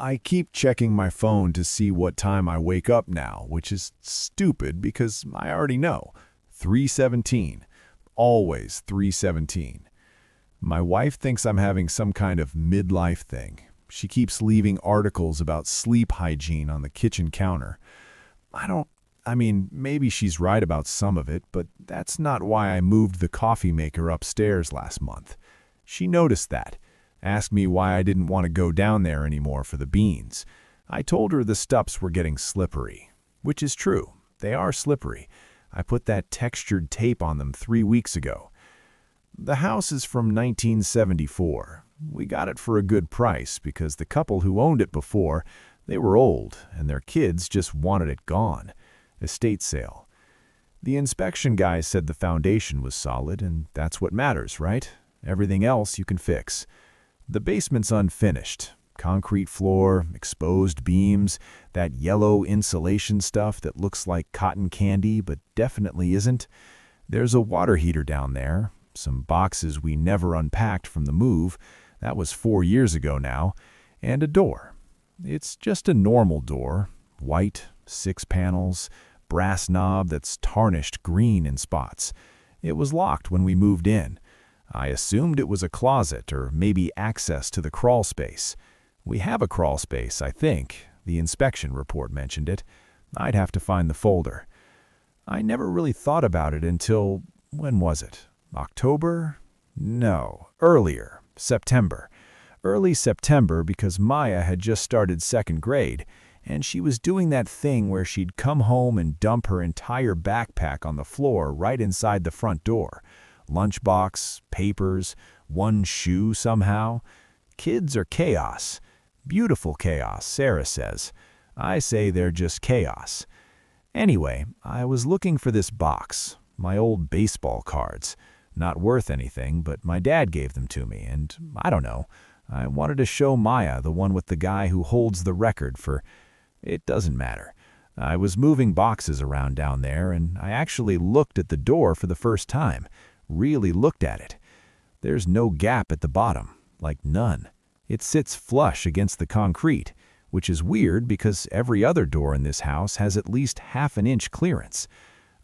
I keep checking my phone to see what time I wake up now, which is stupid because I already know. 3:17. Always 3:17. My wife thinks I'm having some kind of midlife thing. She keeps leaving articles about sleep hygiene on the kitchen counter. Maybe she's right about some of it, but that's not why I moved the coffee maker upstairs last month. She noticed that. Asked me why I didn't want to go down there anymore for the beans. I told her the steps were getting slippery, which is true. They are slippery. I put that textured tape on them 3 weeks ago. The house is from 1974. We got it for a good price because the couple who owned it before, they were old and their kids just wanted it gone. Estate sale. The inspection guy said the foundation was solid, and that's what matters, right? Everything else you can fix. The basement's unfinished. Concrete floor, exposed beams, that yellow insulation stuff that looks like cotton candy but definitely isn't. There's a water heater down there, some boxes we never unpacked from the move, that was 4 years ago now, and a door. It's just a normal door, white, 6 panels, brass knob that's tarnished green in spots. It was locked when we moved in. I assumed it was a closet or maybe access to the crawl space. We have a crawl space, I think. The inspection report mentioned it. I'd have to find the folder. I never really thought about it until, when was it? October? No, earlier, September. Early September because Maya had just started 2nd grade, and she was doing that thing where she'd come home and dump her entire backpack on the floor right inside the front door. Lunchbox, papers, one shoe somehow. Kids are chaos. Beautiful chaos, Sarah says. I say they're just chaos. Anyway, I was looking for this box, my old baseball cards. Not worth anything, but my dad gave them to me, and I don't know. I wanted to show Maya the one with the guy who holds the record for... It doesn't matter. I was moving boxes around down there, and I actually looked at the door for the first time. Really looked at it. There's no gap at the bottom, like none. It sits flush against the concrete, which is weird because every other door in this house has at least ½ an inch clearance.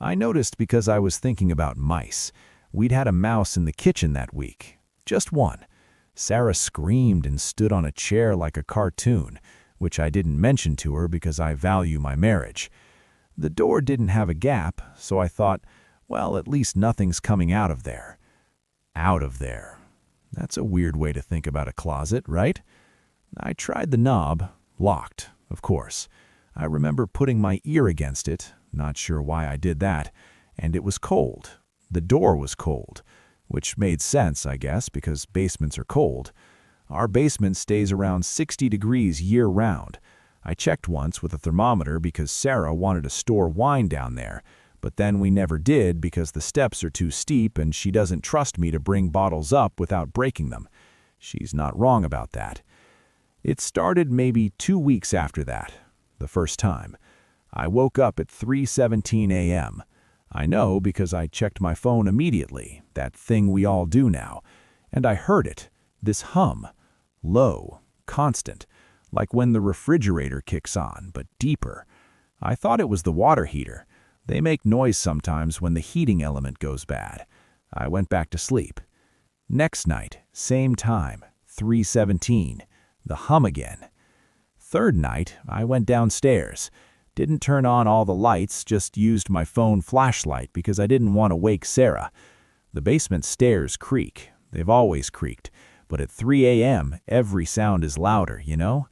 I noticed because I was thinking about mice. We'd had a mouse in the kitchen that week. Just one. Sarah screamed and stood on a chair like a cartoon, which I didn't mention to her because I value my marriage. The door didn't have a gap, so I thought, well, at least nothing's coming out of there. Out of there. That's a weird way to think about a closet, right? I tried the knob. Locked, of course. I remember putting my ear against it, not sure why I did that, and it was cold. The door was cold, which made sense, I guess, because basements are cold. Our basement stays around 60 degrees year-round. I checked once with a thermometer because Sarah wanted to store wine down there, but then we never did because the steps are too steep and she doesn't trust me to bring bottles up without breaking them. She's not wrong about that. It started maybe 2 weeks after that, the first time. I woke up at 3:17 a.m. I know because I checked my phone immediately, that thing we all do now, and I heard it, this hum, low, constant, like when the refrigerator kicks on, but deeper. I thought it was the water heater. They make noise sometimes when the heating element goes bad. I went back to sleep. Next night, same time, 3:17, the hum again. Third night, I went downstairs. Didn't turn on all the lights, just used my phone flashlight because I didn't want to wake Sarah. The basement stairs creak. They've always creaked. But at 3 a.m., every sound is louder, you know?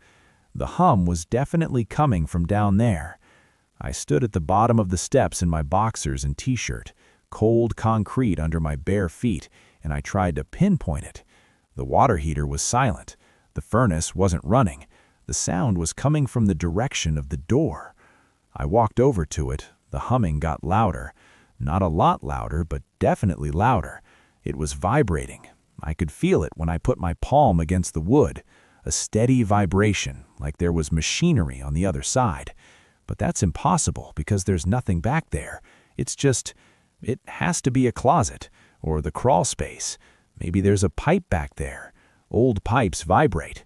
The hum was definitely coming from down there. I stood at the bottom of the steps in my boxers and t-shirt, cold concrete under my bare feet, and I tried to pinpoint it. The water heater was silent. The furnace wasn't running. The sound was coming from the direction of the door. I walked over to it. The humming got louder. Not a lot louder, but definitely louder. It was vibrating. I could feel it when I put my palm against the wood. A steady vibration, like there was machinery on the other side. But that's impossible because there's nothing back there. It's just, it has to be a closet or the crawl space. Maybe there's a pipe back there. Old pipes vibrate.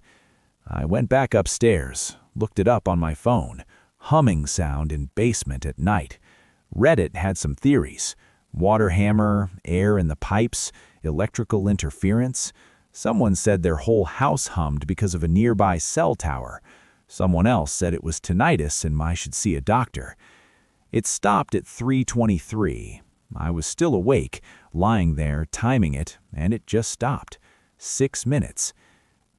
I went back upstairs, looked it up on my phone. Humming sound in basement at night. Reddit had some theories. Water hammer, air in the pipes, electrical interference. Someone said their whole house hummed because of a nearby cell tower. Someone else said it was tinnitus and I should see a doctor. It stopped at 3:23. I was still awake, lying there, timing it, and it just stopped. 6 minutes.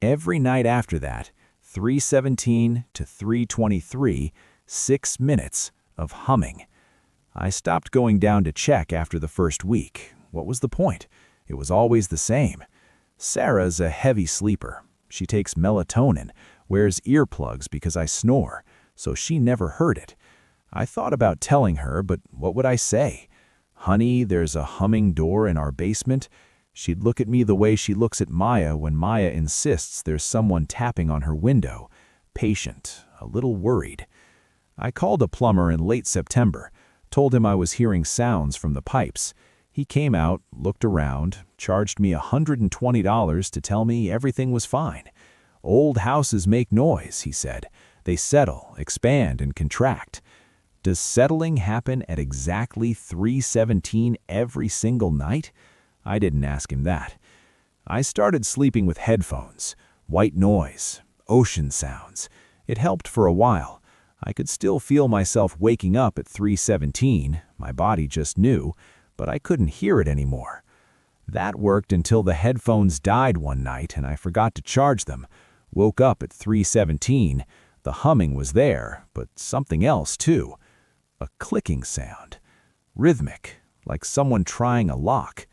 Every night after that, 3:17 to 3:23, 6 minutes of humming. I stopped going down to check after the first week. What was the point? It was always the same. Sarah's a heavy sleeper. She takes melatonin, wears earplugs because I snore, so she never heard it. I thought about telling her, but what would I say? Honey, there's a humming door in our basement. She'd look at me the way she looks at Maya when Maya insists there's someone tapping on her window. Patient, a little worried. I called a plumber in late September, told him I was hearing sounds from the pipes. He came out, looked around, charged me $120 to tell me everything was fine. Old houses make noise, he said. They settle, expand, and contract. Does settling happen at exactly 3:17 every single night? I didn't ask him that. I started sleeping with headphones, white noise, ocean sounds. It helped for a while. I could still feel myself waking up at 3:17, my body just knew, but I couldn't hear it anymore. That worked until the headphones died one night and I forgot to charge them. Woke up at 3:17. The humming was there, but something else too. A clicking sound. Rhythmic, like someone trying a lock.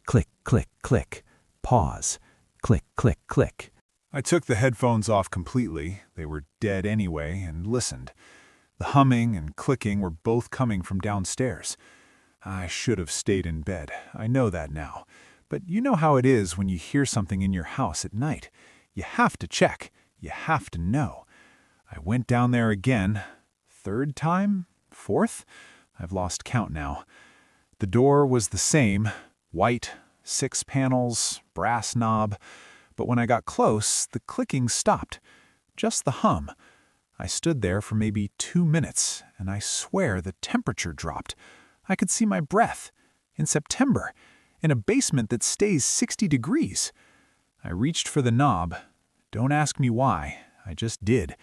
Click, click, click. Pause. Click, click, click. I took the headphones off completely, they were dead anyway, and listened. The humming and clicking were both coming from downstairs. I should have stayed in bed, I know that now. But you know how it is when you hear something in your house at night. You have to check, you have to know. I went down there again. Third time? Fourth? I've lost count now. The door was the same, white, 6 panels, brass knob. But when I got close, the clicking stopped. Just the hum. I stood there for maybe 2 minutes, and I swear the temperature dropped. I could see my breath. In September, in a basement that stays 60 degrees. I reached for the knob. Don't ask me why. I just did.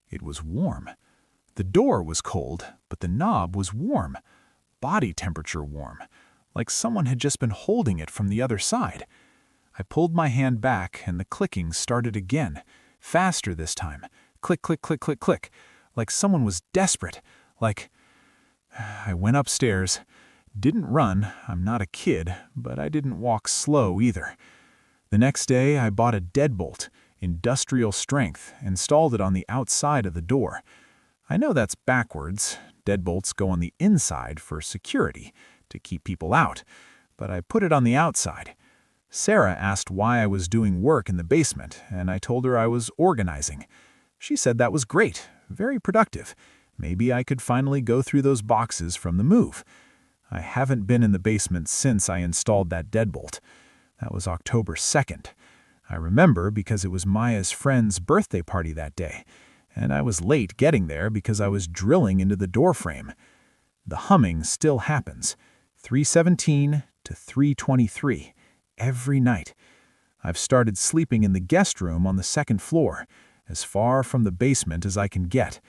It was warm. The door was cold, but the knob was warm. Body temperature warm. Like someone had just been holding it from the other side. I pulled my hand back and the clicking started again. Faster this time. Click, click, click, click, click. Like someone was desperate. Like... I went upstairs. Didn't run, I'm not a kid, but I didn't walk slow either. The next day I bought a deadbolt, industrial strength, installed it on the outside of the door. I know that's backwards. Deadbolts go on the inside for security, to keep people out, but I put it on the outside. Sarah asked why I was doing work in the basement, and I told her I was organizing. She said that was great, very productive. Maybe I could finally go through those boxes from the move. I haven't been in the basement since I installed that deadbolt. That was October 2nd. I remember because it was Maya's friend's birthday party that day, and I was late getting there because I was drilling into the doorframe. The humming still happens, 3:17 to 3:23, every night. I've started sleeping in the guest room on the 2nd floor, as far from the basement as I can get.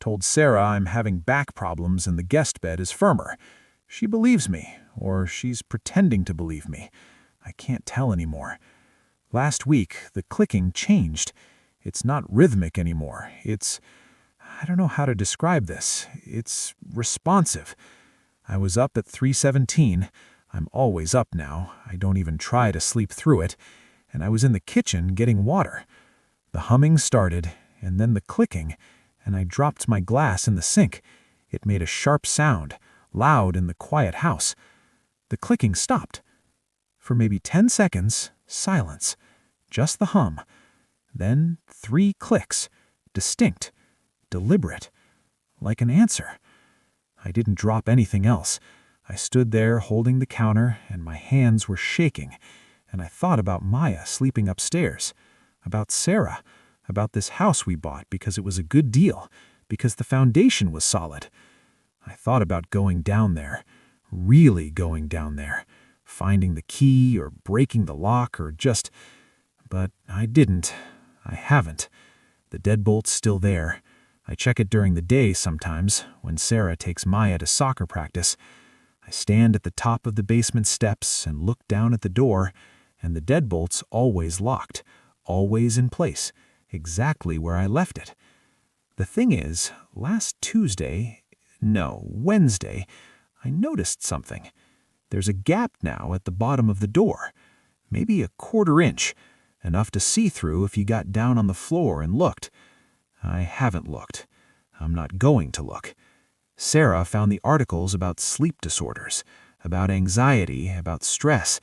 Told Sarah I'm having back problems and the guest bed is firmer. She believes me, or she's pretending to believe me. I can't tell anymore. Last week, the clicking changed. It's not rhythmic anymore. I don't know how to describe this. It's responsive. I was up at 3:17. I'm always up now. I don't even try to sleep through it. And I was in the kitchen getting water. The humming started, and then the clicking, and I dropped my glass in the sink. It made a sharp sound, loud in the quiet house. The clicking stopped. For maybe 10 seconds, silence. Just the hum. Then 3 clicks, distinct, deliberate, like an answer. I didn't drop anything else. I stood there holding the counter, and my hands were shaking, and I thought about Maya sleeping upstairs, about Sarah, about this house we bought because it was a good deal, because the foundation was solid. I thought about going down there, really going down there, finding the key or breaking the lock or just... But I didn't. I haven't. The deadbolt's still there. I check it during the day sometimes, when Sarah takes Maya to soccer practice. I stand at the top of the basement steps and look down at the door, and the deadbolt's always locked, always in place, exactly where I left it. The thing is, Wednesday, I noticed something. There's a gap now at the bottom of the door, maybe a 1/4 inch, enough to see through if you got down on the floor and looked. I haven't looked. I'm not going to look. Sarah found the articles about sleep disorders, about anxiety, about stress,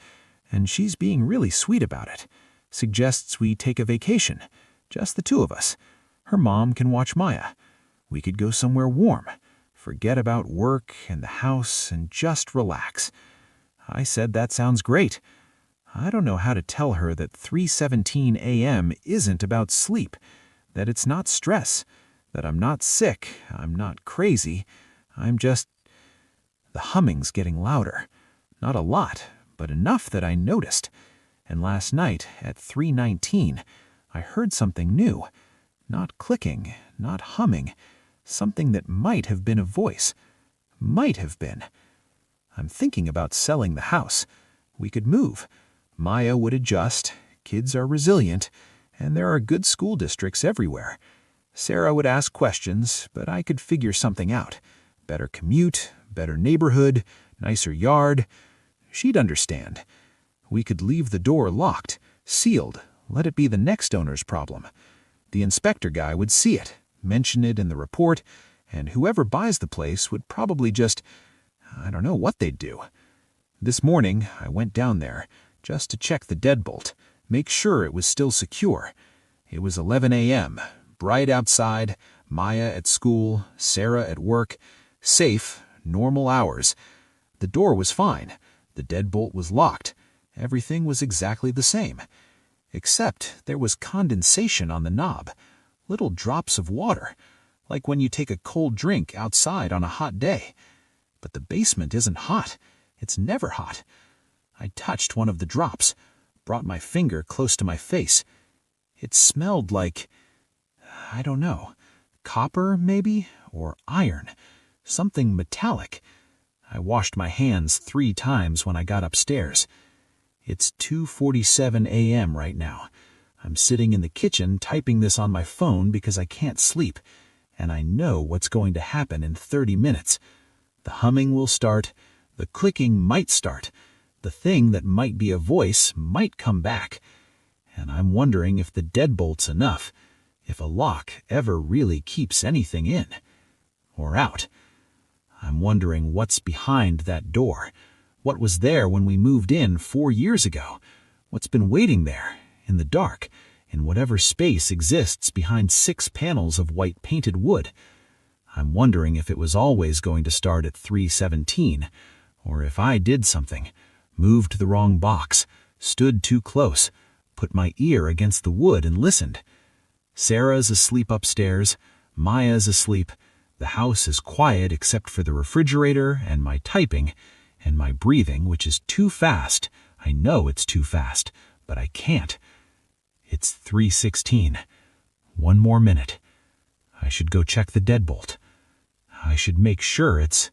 and she's being really sweet about it. Suggests we take a vacation, just the two of us. Her mom can watch Maya. We could go somewhere warm, forget about work and the house and just relax. I said that sounds great. I don't know how to tell her that 3:17 a.m. isn't about sleep, that it's not stress, that I'm not sick, I'm not crazy, I'm just... The humming's getting louder. Not a lot, but enough that I noticed. And last night, at 3:19, I heard something new. Not clicking, not humming. Something that might have been a voice. Might have been. I'm thinking about selling the house. We could move. Maya would adjust. Kids are resilient. And there are good school districts everywhere. Sarah would ask questions, but I could figure something out. Better commute, better neighborhood, nicer yard. She'd understand. We could leave the door locked, sealed, let it be the next owner's problem. The inspector guy would see it, mention it in the report, and whoever buys the place would probably just... I don't know what they'd do. This morning, I went down there, just to check the deadbolt, make sure it was still secure. It was 11 a.m., bright outside, Maya at school, Sarah at work, safe, normal hours. The door was fine. The deadbolt was locked. Everything was exactly the same. Except there was condensation on the knob, little drops of water, like when you take a cold drink outside on a hot day. But the basement isn't hot. It's never hot. I touched one of the drops, brought my finger close to my face. It smelled like, I don't know, copper maybe, or iron, something metallic. I washed my hands 3 times when I got upstairs. It's 2:47 a.m. right now. I'm sitting in the kitchen typing this on my phone because I can't sleep, and I know what's going to happen in 30 minutes. The humming will start, the clicking might start, the thing that might be a voice might come back, and I'm wondering if the deadbolt's enough, if a lock ever really keeps anything in or out. I'm wondering what's behind that door, what was there when we moved in 4 years ago, what's been waiting there, in the dark, in whatever space exists behind 6 panels of white painted wood. I'm wondering if it was always going to start at 3:17, or if I did something, moved the wrong box, stood too close, put my ear against the wood and listened. Sarah's asleep upstairs, Maya's asleep, the house is quiet except for the refrigerator and my typing, and my breathing, which is too fast. I know it's too fast, but I can't. It's 3:16. 1 more minute. I should go check the deadbolt. I should make sure it's...